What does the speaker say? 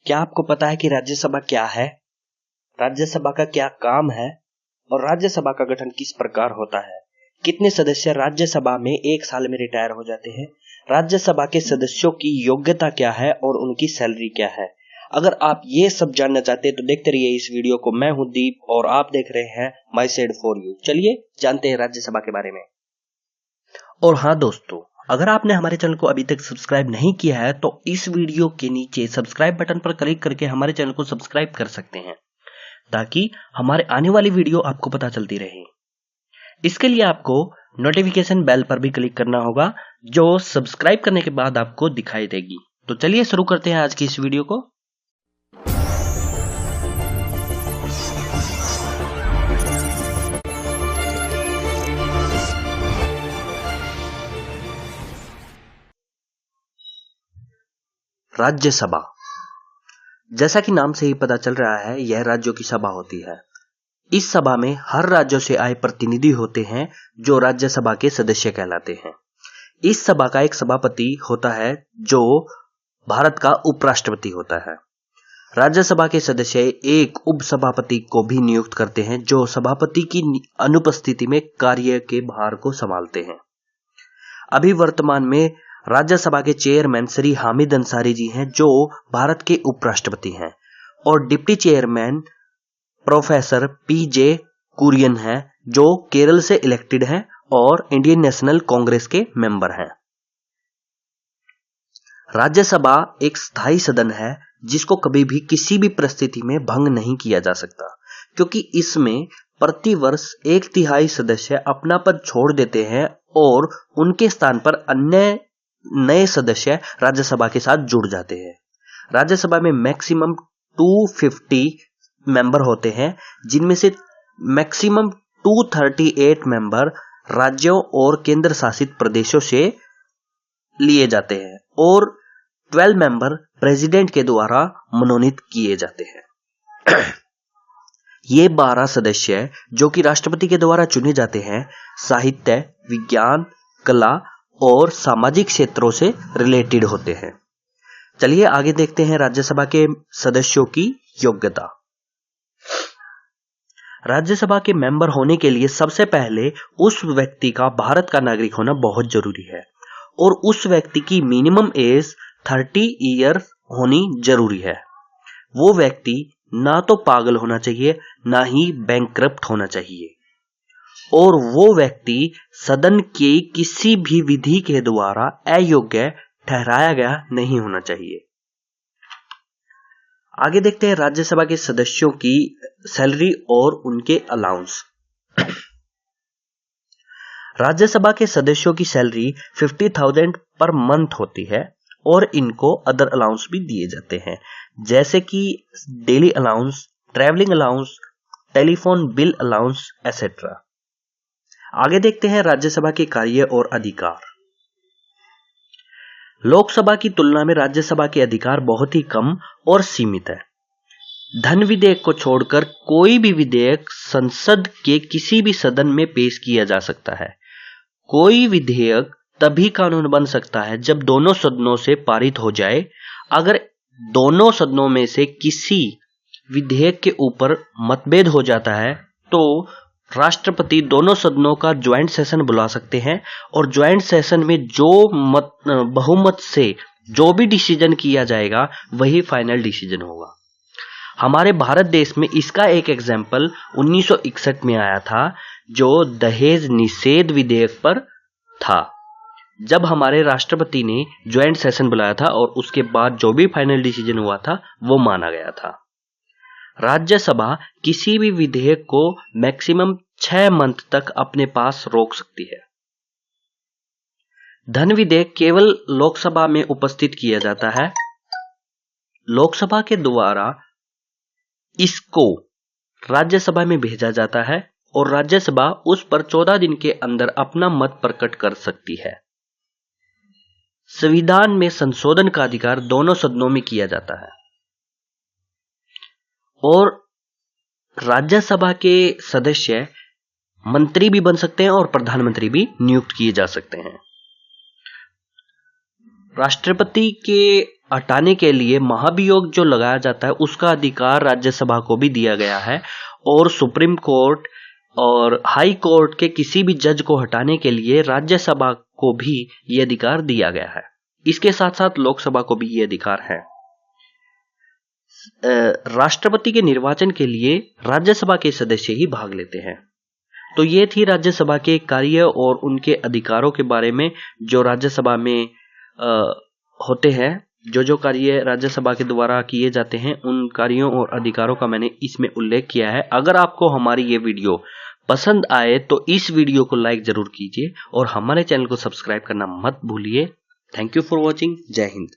क्या आपको पता है कि राज्यसभा क्या है, राज्यसभा का क्या काम है और राज्यसभा का गठन किस प्रकार होता है? कितने सदस्य राज्यसभा में एक साल में रिटायर हो जाते हैं? राज्यसभा के सदस्यों की योग्यता क्या है और उनकी सैलरी क्या है? अगर आप ये सब जानना चाहते हैं तो देखते रहिए इस वीडियो को। मैं हूं दीप और आप देख रहे हैं माई साइड फॉर यू। चलिए जानते हैं राज्यसभा के बारे में। और हाँ दोस्तों, अगर आपने हमारे चैनल को अभी तक सब्सक्राइब नहीं किया है तो इस वीडियो के नीचे सब्सक्राइब बटन पर क्लिक करके हमारे चैनल को सब्सक्राइब कर सकते हैं ताकि हमारे आने वाली वीडियो आपको पता चलती रहे। इसके लिए आपको नोटिफिकेशन बेल पर भी क्लिक करना होगा जो सब्सक्राइब करने के बाद आपको दिखाई देगी। तो चलिए शुरू करते हैं आज की इस वीडियो को। राज्यसभा, जैसा कि नाम से ही पता चल रहा है, यह राज्यों की सभा होती है। इस सभा में हर राज्यों से आए प्रतिनिधि होते हैं जो राज्यसभा के सदस्य कहलाते हैं। इस सभा का एक सभापति होता है जो भारत का उपराष्ट्रपति होता है। राज्यसभा के सदस्य एक उपसभापति को भी नियुक्त करते हैं जो सभापति की अनुपस्थिति में कार्य के भार को संभालते हैं। अभी वर्तमान में राज्यसभा के चेयरमैन श्री हामिद अंसारी जी हैं जो भारत के उपराष्ट्रपति हैं और डिप्टी चेयरमैन प्रोफेसर पीजे कुरियन हैं जो केरल से इलेक्टेड हैं और इंडियन नेशनल कांग्रेस के मेंबर हैं। राज्यसभा एक स्थायी सदन है जिसको कभी भी किसी भी परिस्थिति में भंग नहीं किया जा सकता, क्योंकि इसमें प्रतिवर्ष 1/3 सदस्य अपना पद छोड़ देते हैं और उनके स्थान पर अन्य नए सदस्य राज्यसभा के साथ जुड़ जाते हैं। राज्यसभा में मैक्सिमम 250 मेंबर होते हैं, जिनमें से मैक्सिमम 238 मेंबर राज्यों और केंद्र शासित प्रदेशों से लिए जाते हैं और 12 मेंबर प्रेसिडेंट के द्वारा मनोनीत किए जाते हैं। ये 12 सदस्य जो कि राष्ट्रपति के द्वारा चुने जाते हैं, साहित्य, विज्ञान, कला और सामाजिक क्षेत्रों से रिलेटेड होते हैं। चलिए आगे देखते हैं राज्यसभा के सदस्यों की योग्यता। राज्यसभा के मेंबर होने के लिए सबसे पहले उस व्यक्ति का भारत का नागरिक होना बहुत जरूरी है और उस व्यक्ति की मिनिमम एज 30 ईयर होनी जरूरी है। वो व्यक्ति ना तो पागल होना चाहिए ना ही बैंकक्रप्ट होना चाहिए और वो व्यक्ति सदन की किसी भी विधि के द्वारा अयोग्य ठहराया गया नहीं होना चाहिए। आगे देखते हैं राज्यसभा के सदस्यों की सैलरी और उनके अलाउंस। राज्यसभा के सदस्यों की सैलरी 50,000 पर मंथ होती है और इनको अदर अलाउंस भी दिए जाते हैं, जैसे कि daily allowance, travelling allowance, telephone bill allowance etcetera. आगे देखते हैं राज्यसभा के कार्य और अधिकार। लोकसभा की तुलना में राज्यसभा के अधिकार बहुत ही कम और सीमित है। धन विधेयक को छोड़कर कोई भी विधेयक संसद के किसी भी सदन में पेश किया जा सकता है। कोई विधेयक तभी कानून बन सकता है जब दोनों सदनों से पारित हो जाए। अगर दोनों सदनों में से किसी विधेयक के ऊपर मतभेद हो जाता है तो राष्ट्रपति दोनों सदनों का ज्वाइंट सेशन बुला सकते हैं और ज्वाइंट सेशन में जो बहुमत से जो भी डिसीजन किया जाएगा वही फाइनल डिसीजन होगा। हमारे भारत देश में इसका एक एग्जाम्पल 1961 में आया था जो दहेज निषेध विधेयक पर था, जब हमारे राष्ट्रपति ने ज्वाइंट सेशन बुलाया था और उसके बाद जो भी फाइनल डिसीजन हुआ था वो माना गया था। राज्यसभा किसी भी विधेयक को मैक्सिमम 6 मंथ तक अपने पास रोक सकती है। धन विधेयक केवल लोकसभा में उपस्थित किया जाता है। लोकसभा के द्वारा इसको राज्यसभा में भेजा जाता है और राज्यसभा उस पर 14 दिन के अंदर अपना मत प्रकट कर सकती है। संविधान में संशोधन का अधिकार दोनों सदनों में किया जाता है और राज्यसभा के सदस्य मंत्री भी बन सकते हैं और प्रधानमंत्री भी नियुक्त किए जा सकते हैं। राष्ट्रपति के हटाने के लिए महाभियोग जो लगाया जाता है उसका अधिकार राज्यसभा को भी दिया गया है, और सुप्रीम कोर्ट और हाई कोर्ट के किसी भी जज को हटाने के लिए राज्यसभा को भी ये अधिकार दिया गया है। इसके साथ साथ लोकसभा को भी ये अधिकार है। राष्ट्रपति के निर्वाचन के लिए राज्यसभा के सदस्य ही भाग लेते हैं। तो ये थी राज्यसभा के कार्य और उनके अधिकारों के बारे में, जो राज्यसभा में होते हैं, जो कार्य राज्यसभा के द्वारा किए जाते हैं, उन कार्यों और अधिकारों का मैंने इसमें उल्लेख किया है। अगर आपको हमारी ये वीडियो पसंद आए तो इस वीडियो को लाइक जरूर कीजिए और हमारे चैनल को सब्सक्राइब करना मत भूलिए। Thank you for watching. जय हिंद।